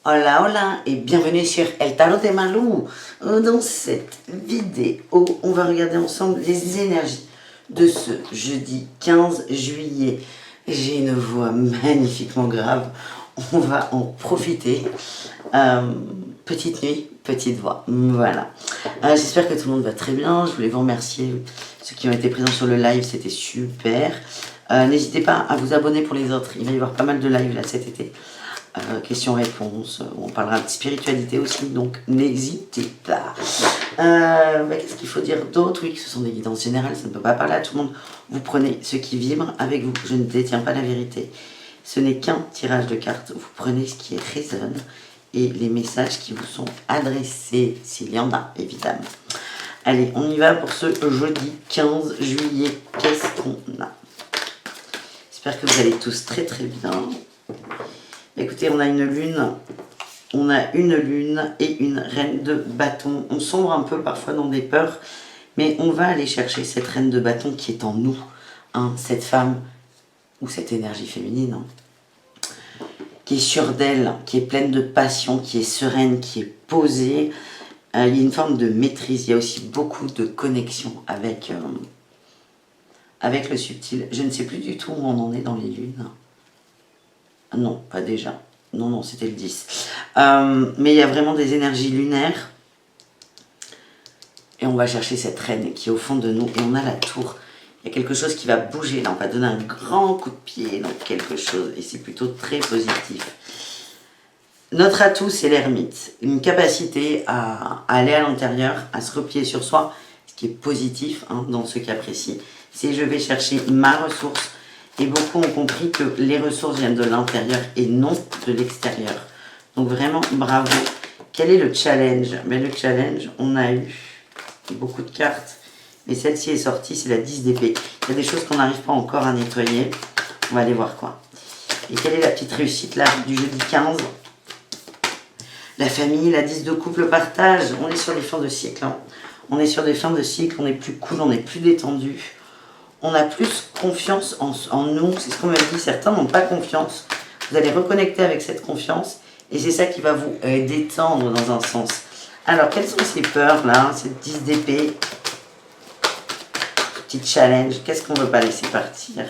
Hola hola et bienvenue sur El Tarot de Malou. Dans cette vidéo, on va regarder ensemble les énergies de ce jeudi 15 juillet. J'ai une voix magnifiquement grave, on va en profiter. Petite nuit, petite voix, voilà. J'espère que tout le monde va très bien, je voulais vous remercier ceux qui ont été présents sur le live, c'était super. N'hésitez pas à vous abonner pour les autres, il va y avoir pas mal de lives là cet été. Questions-réponses, on parlera de spiritualité aussi, donc n'hésitez pas. Qu'est-ce qu'il faut dire d'autre? Oui, que ce sont des guidances générales, ça ne peut pas parler à tout le monde. Vous prenez ce qui vibre avec vous, je ne détiens pas la vérité. Ce n'est qu'un tirage de cartes, vous prenez ce qui résonne et les messages qui vous sont adressés, s'il y en a, évidemment. Allez, on y va pour ce jeudi 15 juillet. Qu'est-ce qu'on a? J'espère que vous allez tous très très bien. Écoutez, on a une lune et une reine de bâton. On sombre un peu parfois dans des peurs, mais on va aller chercher cette reine de bâton qui est en nous, hein, cette femme ou cette énergie féminine, hein, qui est sûre d'elle, qui est pleine de passion, qui est sereine, qui est posée. Il y a une forme de maîtrise, il y a aussi beaucoup de connexion avec le subtil. Je ne sais plus du tout où on en est dans les lunes. Non, pas déjà. Non, c'était le 10. Mais il y a vraiment des énergies lunaires. Et on va chercher cette reine qui est au fond de nous. Et on a la tour. Il y a quelque chose qui va bouger. Là, on va donner un grand coup de pied dans quelque chose. Et c'est plutôt très positif. Notre atout, c'est l'ermite. Une capacité à aller à l'intérieur, à se replier sur soi. Ce qui est positif, hein, dans ce cas précis. C'est je vais chercher ma ressource. Et beaucoup ont compris que les ressources viennent de l'intérieur et non de l'extérieur. Donc vraiment, bravo. Quel est le challenge? Le challenge, on a eu beaucoup de cartes. Mais celle-ci est sortie, c'est la 10 d'épée. Il y a des choses qu'on n'arrive pas encore à nettoyer. On va aller voir quoi. Et quelle est la petite réussite là du jeudi 15? La famille, la 10 de couple, le partage. On est sur des fins de cycle. Hein. On est sur des fins de cycle, on est plus cool, on est plus détendu. On a plus confiance en nous, c'est ce qu'on m'a dit, certains n'ont pas confiance. Vous allez reconnecter avec cette confiance et c'est ça qui va vous détendre dans un sens. Alors, quelles sont ces peurs là, cette 10 d'épée? Petit challenge, qu'est-ce qu'on ne veut pas laisser partir? Est-ce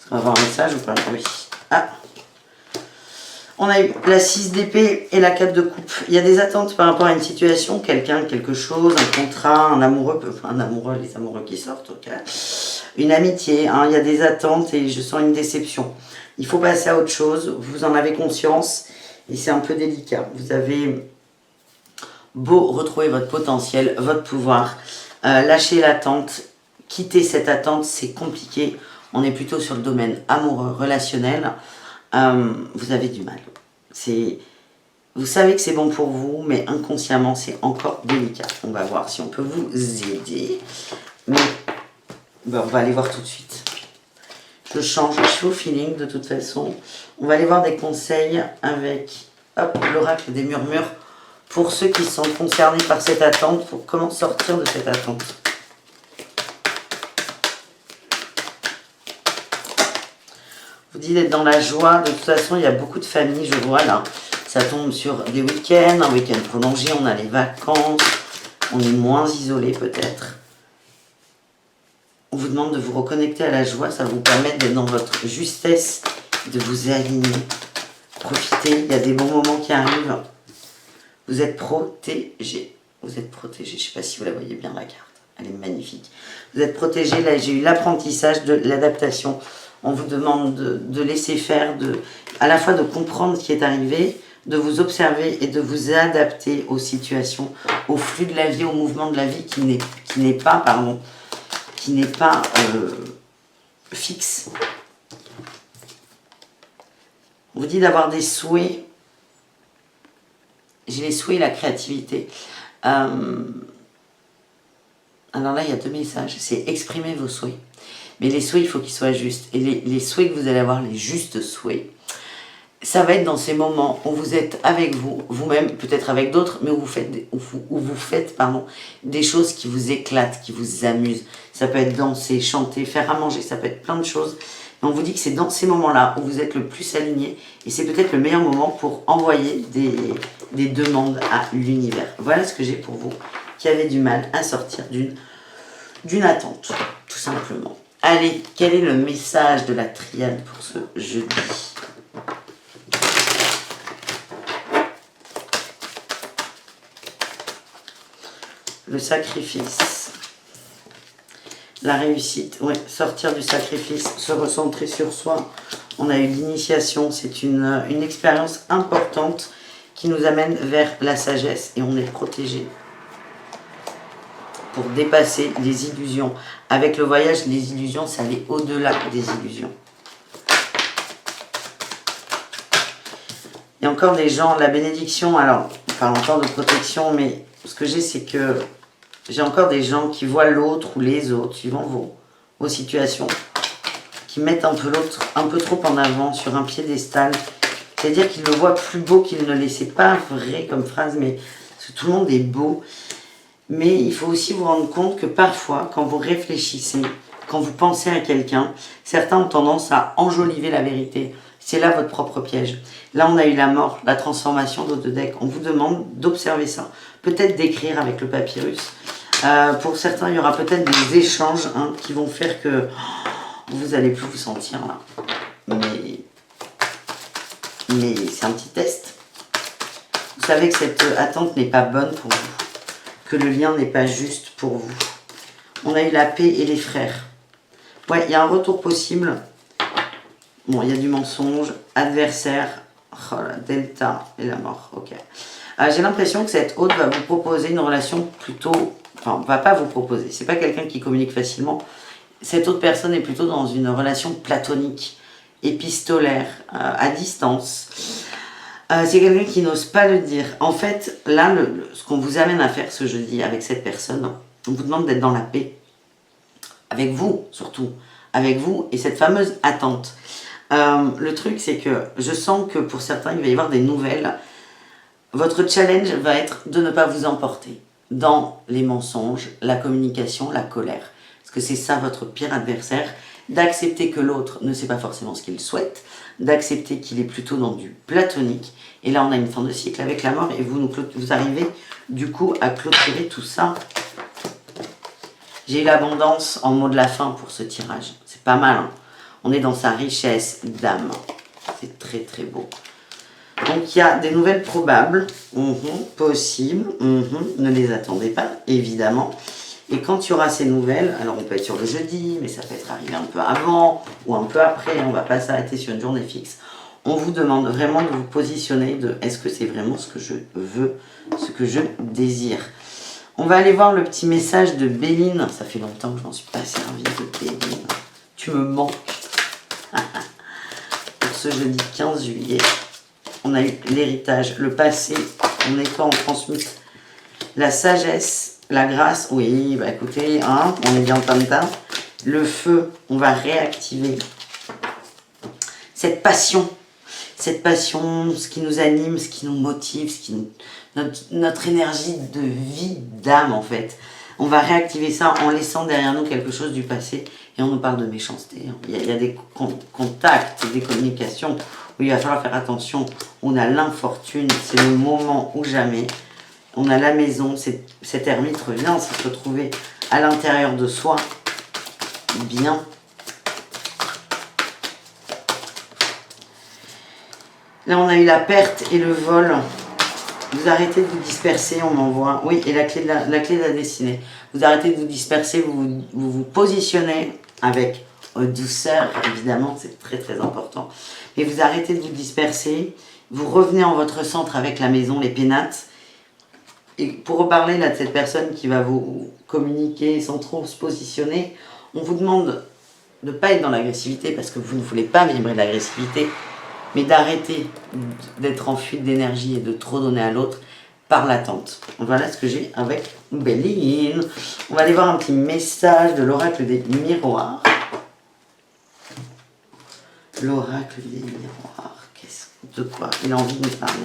qu'on va avoir un message ou pas? Oui. Ah! On a eu la 6 d'épée et la 4 de coupe. Il y a des attentes par rapport à une situation, quelqu'un, quelque chose, un contrat, un amoureux, enfin un amoureux, les amoureux qui sortent, ok. Une amitié, hein, il y a des attentes et je sens une déception. Il faut passer à autre chose, vous en avez conscience et c'est un peu délicat. Vous avez beau retrouver votre potentiel, votre pouvoir, lâcher l'attente, quitter cette attente, c'est compliqué. On est plutôt sur le domaine amoureux, relationnel. Vous avez du mal. Vous savez que c'est bon pour vous, mais inconsciemment, c'est encore délicat. On va voir si on peut vous aider. Mais on va aller voir tout de suite. Je change, je suis au feeling de toute façon. On va aller voir des conseils avec l'oracle des murmures pour ceux qui sont concernés par cette attente, pour comment sortir de cette attente. Vous dites d'être dans la joie, de toute façon il y a beaucoup de familles, je vois là, ça tombe sur des week-ends, un week-end prolongé, on a les vacances, on est moins isolé peut-être. On vous demande de vous reconnecter à la joie, ça va vous permettre d'être dans votre justesse, de vous aligner. Profitez, il y a des bons moments qui arrivent. Vous êtes protégés, je ne sais pas si vous la voyez bien la carte, elle est magnifique. Vous êtes protégés, là j'ai eu l'apprentissage de l'adaptation. On vous demande de laisser faire, à la fois de comprendre ce qui est arrivé, de vous observer et de vous adapter aux situations, au flux de la vie, au mouvement de la vie qui n'est pas fixe. On vous dit d'avoir des souhaits. J'ai les souhaits et la créativité. Alors là, il y a deux messages. C'est exprimer vos souhaits. Mais les souhaits, il faut qu'ils soient justes. Et les souhaits que vous allez avoir, les justes souhaits, ça va être dans ces moments où vous êtes avec vous-même, peut-être avec d'autres, mais où vous faites des choses qui vous éclatent, qui vous amusent. Ça peut être danser, chanter, faire à manger, ça peut être plein de choses. Et on vous dit que c'est dans ces moments-là où vous êtes le plus aligné. Et c'est peut-être le meilleur moment pour envoyer des demandes à l'univers. Voilà ce que j'ai pour vous qui avez du mal à sortir d'une attente, tout simplement. Allez, quel est le message de la triade pour ce jeudi ? Le sacrifice. La réussite, oui, sortir du sacrifice, se recentrer sur soi. On a eu l'initiation, c'est une expérience importante qui nous amène vers la sagesse et on est protégé pour dépasser les illusions. Avec le voyage, les illusions, ça allait au-delà des illusions. Il y a encore des gens, la bénédiction, alors, on parle encore de protection, mais ce que j'ai, c'est que j'ai encore des gens qui voient l'autre ou les autres, suivant vos situations, qui mettent un peu l'autre un peu trop en avant sur un piédestal. C'est-à-dire qu'ils le voient plus beau qu'il ne l'est. C'est pas vrai comme phrase, mais parce que tout le monde est beau. Mais il faut aussi vous rendre compte que parfois, quand vous réfléchissez, quand vous pensez à quelqu'un, certains ont tendance à enjoliver la vérité. C'est là votre propre piège. Là, on a eu la mort, la transformation d'Odedek. On vous demande d'observer ça. Peut-être d'écrire avec le papyrus. Pour certains, il y aura peut-être des échanges qui vont faire que vous n'allez plus vous sentir là. Mais c'est un petit test. Vous savez que cette attente n'est pas bonne pour vous. Que le lien n'est pas juste pour vous. On a eu la paix et les frères. Ouais, il y a un retour possible. Bon, il y a du mensonge, adversaire, oh là, delta et la mort. Ok. J'ai l'impression que cette hôte va vous proposer une relation plutôt... Enfin, va pas vous proposer. C'est pas quelqu'un qui communique facilement. Cette autre personne est plutôt dans une relation platonique, épistolaire, à distance. C'est quelqu'un qui n'ose pas le dire. En fait, là, ce qu'on vous amène à faire ce jeudi avec cette personne, on vous demande d'être dans la paix. Avec vous, surtout. Avec vous et cette fameuse attente. Le truc, c'est que je sens que pour certains, il va y avoir des nouvelles. Votre challenge va être de ne pas vous emporter dans les mensonges, la communication, la colère. Parce que c'est ça votre pire adversaire. D'accepter que l'autre ne sait pas forcément ce qu'il souhaite. D'accepter qu'il est plutôt dans du platonique. Et là, on a une fin de cycle avec la mort. Et vous arrivez du coup à clôturer tout ça. J'ai eu l'abondance en mot de la fin pour ce tirage. C'est pas mal, hein. On est dans sa richesse d'âme. C'est très très beau. Donc il y a des nouvelles probables, possibles, ne les attendez pas, évidemment. Et quand il y aura ces nouvelles, alors on peut être sur le jeudi, mais ça peut être arrivé un peu avant ou un peu après, on ne va pas s'arrêter sur une journée fixe. On vous demande vraiment de vous positionner de est-ce que c'est vraiment ce que je veux, ce que je désire. On va aller voir le petit message de Béline. Ça fait longtemps que je m'en suis pas servi de Béline. Tu me manques. Pour ce jeudi 15 juillet, on a eu l'héritage, le passé, on est quoi, on transmute la sagesse, la grâce, oui, bah écoutez, on est bien en tam-tam. Le feu, on va réactiver cette passion, ce qui nous anime, ce qui nous motive, notre énergie de vie, d'âme en fait. On va réactiver ça en laissant derrière nous quelque chose du passé. Et on nous parle de méchanceté. Il y a des contacts, des communications où il va falloir faire attention. On a l'infortune, c'est le moment ou jamais. On a la maison, cette ermite revient se retrouver à l'intérieur de soi. Bien. Là, on a eu la perte et le vol. Vous arrêtez de vous disperser, on m'envoie. Oui, et la clé de la destinée. Vous arrêtez de vous disperser, vous positionnez avec douceur, évidemment, c'est très très important. Et vous arrêtez de vous disperser, vous revenez en votre centre avec la maison, les pénates. Et pour reparler là de cette personne qui va vous communiquer sans trop se positionner, on vous demande de ne pas être dans l'agressivité parce que vous ne voulez pas vibrer de l'agressivité, mais d'arrêter d'être en fuite d'énergie et de trop donner à l'autre par l'attente. Voilà ce que j'ai avec Béline. On va aller voir un petit message de l'oracle des miroirs. L'oracle des miroirs. De quoi il a envie de nous parler?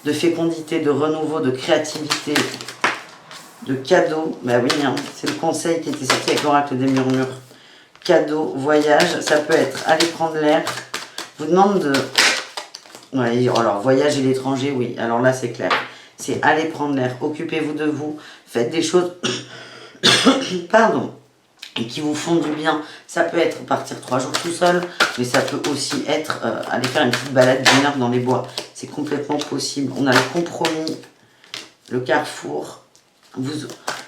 De fécondité, de renouveau, de créativité. de cadeaux. Bah oui, hein, c'est le conseil qui était sorti avec l'oracle des murmures. Cadeau, voyage, ça peut être aller prendre l'air. Vous demande de... Ouais, alors voyage et l'étranger, oui. Alors là, c'est clair. C'est aller prendre l'air. Occupez-vous de vous. Faites des choses... Pardon. Et qui vous font du bien. Ça peut être partir 3 jours tout seul, mais ça peut aussi être aller faire une petite balade d'une heure dans les bois. C'est complètement possible. On a le compromis, le carrefour.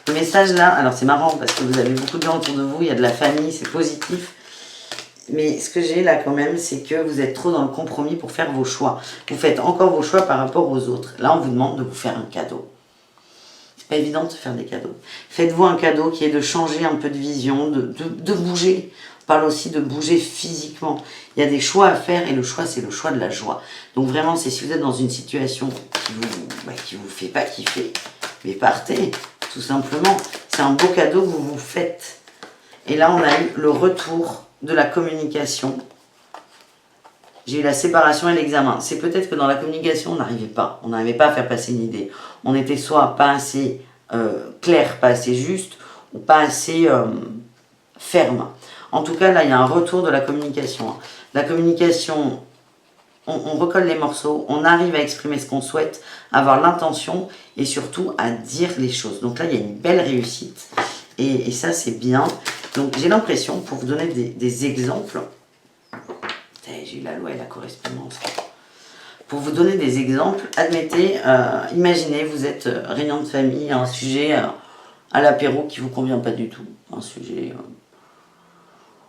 Le message là, alors c'est marrant parce que vous avez beaucoup de gens autour de vous, il y a de la famille, c'est positif. Mais ce que j'ai là quand même, c'est que vous êtes trop dans le compromis pour faire vos choix. Vous faites encore vos choix par rapport aux autres. Là, on vous demande de vous faire un cadeau. C'est pas évident de se faire des cadeaux. Faites-vous un cadeau qui est de changer un peu de vision, de bouger. On parle aussi de bouger physiquement. Il y a des choix à faire et le choix, c'est le choix de la joie. Donc vraiment, c'est si vous êtes dans une situation qui vous fait pas kiffer, mais partez, tout simplement. C'est un beau cadeau que vous vous faites. Et là, on a eu le retour de la communication. J'ai eu la séparation et l'examen. C'est peut-être que dans la communication, on n'arrivait pas. On n'arrivait pas à faire passer une idée. On était soit pas assez clair, pas assez juste, ou pas assez ferme. En tout cas, là, il y a un retour de la communication. La communication, on recolle les morceaux, on arrive à exprimer ce qu'on souhaite, avoir l'intention et surtout à dire les choses. Donc là, il y a une belle réussite. Et ça, c'est bien. Donc j'ai l'impression, pour vous donner des exemples, j'ai eu la loi et la correspondance. Pour vous donner des exemples, admettez, imaginez, vous êtes réunion de famille, un sujet à l'apéro qui ne vous convient pas du tout. Un sujet...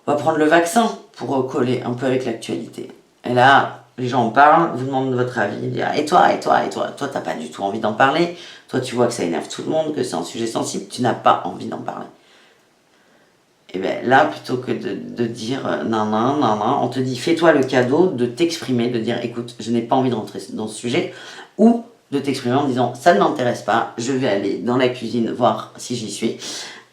on va prendre le vaccin pour coller un peu avec l'actualité. Et là, les gens en parlent, vous demandent votre avis, ils disent, et toi, toi, t'as pas du tout envie d'en parler. Toi, tu vois que ça énerve tout le monde, que c'est un sujet sensible, tu n'as pas envie d'en parler. Et bien là, plutôt que de dire nan, on te dit fais-toi le cadeau de t'exprimer, de dire écoute, je n'ai pas envie de rentrer dans ce sujet, ou de t'exprimer en disant ça ne m'intéresse pas, je vais aller dans la cuisine voir si j'y suis.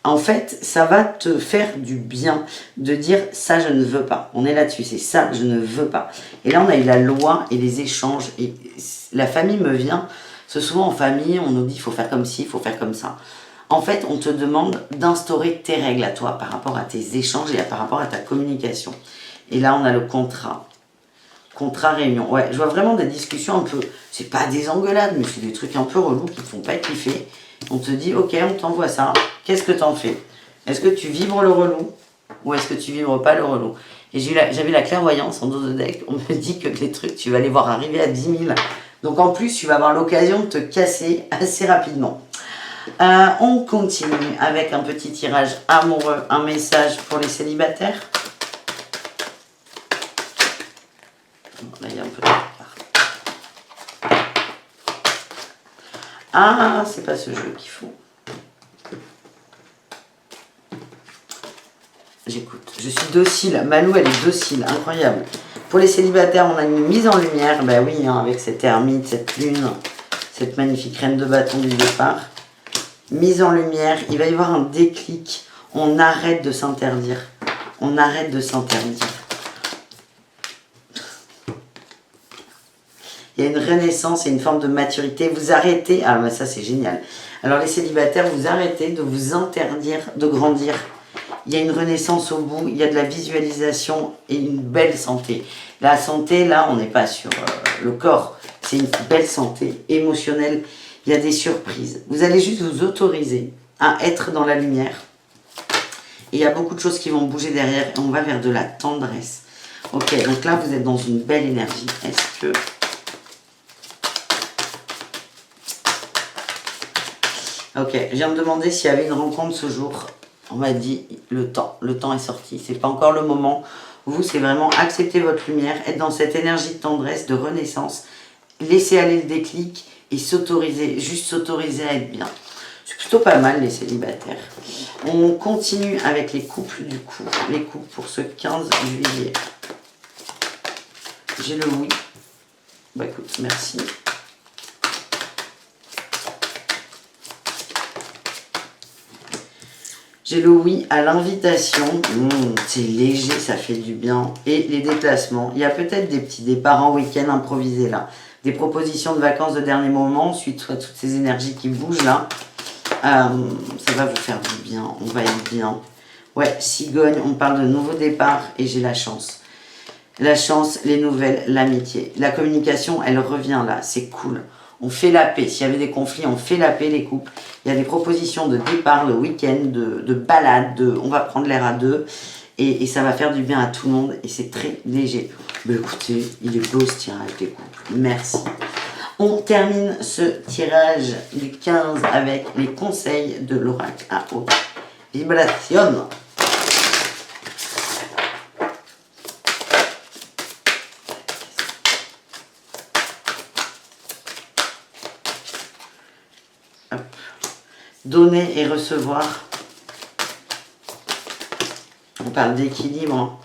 En fait, ça va te faire du bien de dire ça je ne veux pas. On est là-dessus, c'est ça je ne veux pas. Et là, on a eu la loi et les échanges, et la famille me vient, parce que souvent en famille, on nous dit il faut faire comme ci, il faut faire comme ça. En fait, on te demande d'instaurer tes règles à toi par rapport à tes échanges et par rapport à ta communication. Et là, on a le contrat. Contrat réunion. Ouais, je vois vraiment des discussions un peu... C'est pas des engueulades, mais c'est des trucs un peu relous qui te font pas kiffer. On te dit, ok, on t'envoie ça. Qu'est-ce que t'en fais? Est-ce que tu vibres le relou ou est-ce que tu vibres pas le relou? Et j'avais la clairvoyance en dos de deck. On me dit que des trucs, tu vas les voir arriver à 10 000. Donc en plus, tu vas avoir l'occasion de te casser assez rapidement. On continue avec un petit tirage amoureux, un message pour les célibataires. Là, il y a un peu de retard. Ah, c'est pas ce jeu qu'il faut. J'écoute. Je suis docile. Malou, elle est docile. Incroyable. Pour les célibataires, on a une mise en lumière. Ben oui, hein, avec cette ermite, cette lune, cette magnifique reine de bâton du départ. Mise en lumière, il va y avoir un déclic. On arrête de s'interdire. On arrête de s'interdire. Il y a une renaissance et une forme de maturité. Vous arrêtez... Ah, mais ça, c'est génial. Alors, les célibataires, vous arrêtez de vous interdire de grandir. Il y a une renaissance au bout. Il y a de la visualisation et une belle santé. La santé, là, on n'est pas sur le corps. C'est une belle santé émotionnelle. Il y a des surprises. Vous allez juste vous autoriser à être dans la lumière. Et il y a beaucoup de choses qui vont bouger derrière. Et on va vers de la tendresse. Ok, donc là, vous êtes dans une belle énergie. Est-ce que... Ok, je viens de demander s'il y avait une rencontre ce jour. On m'a dit le temps. Le temps est sorti. C'est pas encore le moment. Vous, c'est vraiment accepter votre lumière. Être dans cette énergie de tendresse, de renaissance. Laisser aller le déclic. Et s'autoriser, juste s'autoriser à être bien. C'est plutôt pas mal les célibataires. On continue avec les couples du coup. Les couples pour ce 15 juillet. J'ai le oui. Bah écoute, merci. J'ai le oui à l'invitation. C'est léger, ça fait du bien. Et les déplacements. Il y a peut-être des petits départs en week-end improvisés là. Des propositions de vacances de dernier moment, suite à toutes ces énergies qui bougent là. Ça va vous faire du bien, on va être bien. Ouais, cigogne, on parle de nouveau départ et j'ai la chance. La chance, les nouvelles, l'amitié. La communication, elle revient là, c'est cool. On fait la paix. S'il y avait des conflits, on fait la paix, les couples. Il y a des propositions de départ, le week-end, de balade, on va prendre l'air à deux. Et ça va faire du bien à tout le monde. Et c'est très léger. Mais écoutez, il est beau ce tirage, les couples. Merci. On termine ce tirage du 15 avec les conseils de l'oracle à haute vibration. Hop. Donner et recevoir. On parle d'équilibre.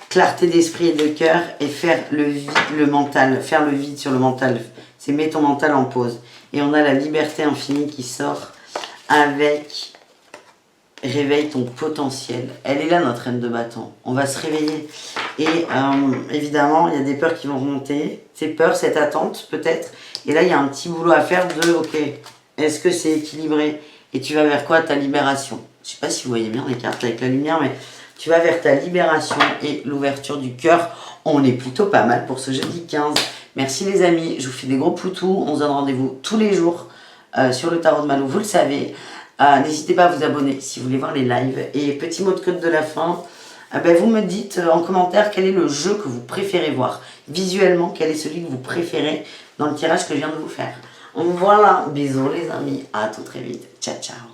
Clarté d'esprit et de cœur et faire le mental, faire le vide sur le mental. C'est mettre ton mental en pause. Et on a la liberté infinie qui sort avec réveille ton potentiel. Elle est là, notre reine de bâton. On va se réveiller. Et évidemment, il y a des peurs qui vont remonter. Ces peurs, cette attente peut-être. Et là, il y a un petit boulot à faire de, ok, est-ce que c'est équilibré? Et tu vas vers quoi? Ta libération. Je sais pas si vous voyez bien les cartes avec la lumière, mais tu vas vers ta libération et l'ouverture du cœur. On est plutôt pas mal pour ce jeudi 15. Merci les amis, je vous fais des gros poutous. On se donne rendez-vous tous les jours sur le tarot de Malou, vous le savez. N'hésitez pas à vous abonner si vous voulez voir les lives. Et petit mot de code de la fin, vous me dites en commentaire quel est le jeu que vous préférez voir. Visuellement, quel est celui que vous préférez dans le tirage que je viens de vous faire. Voilà, bisous les amis, à tout très vite. Ciao, ciao.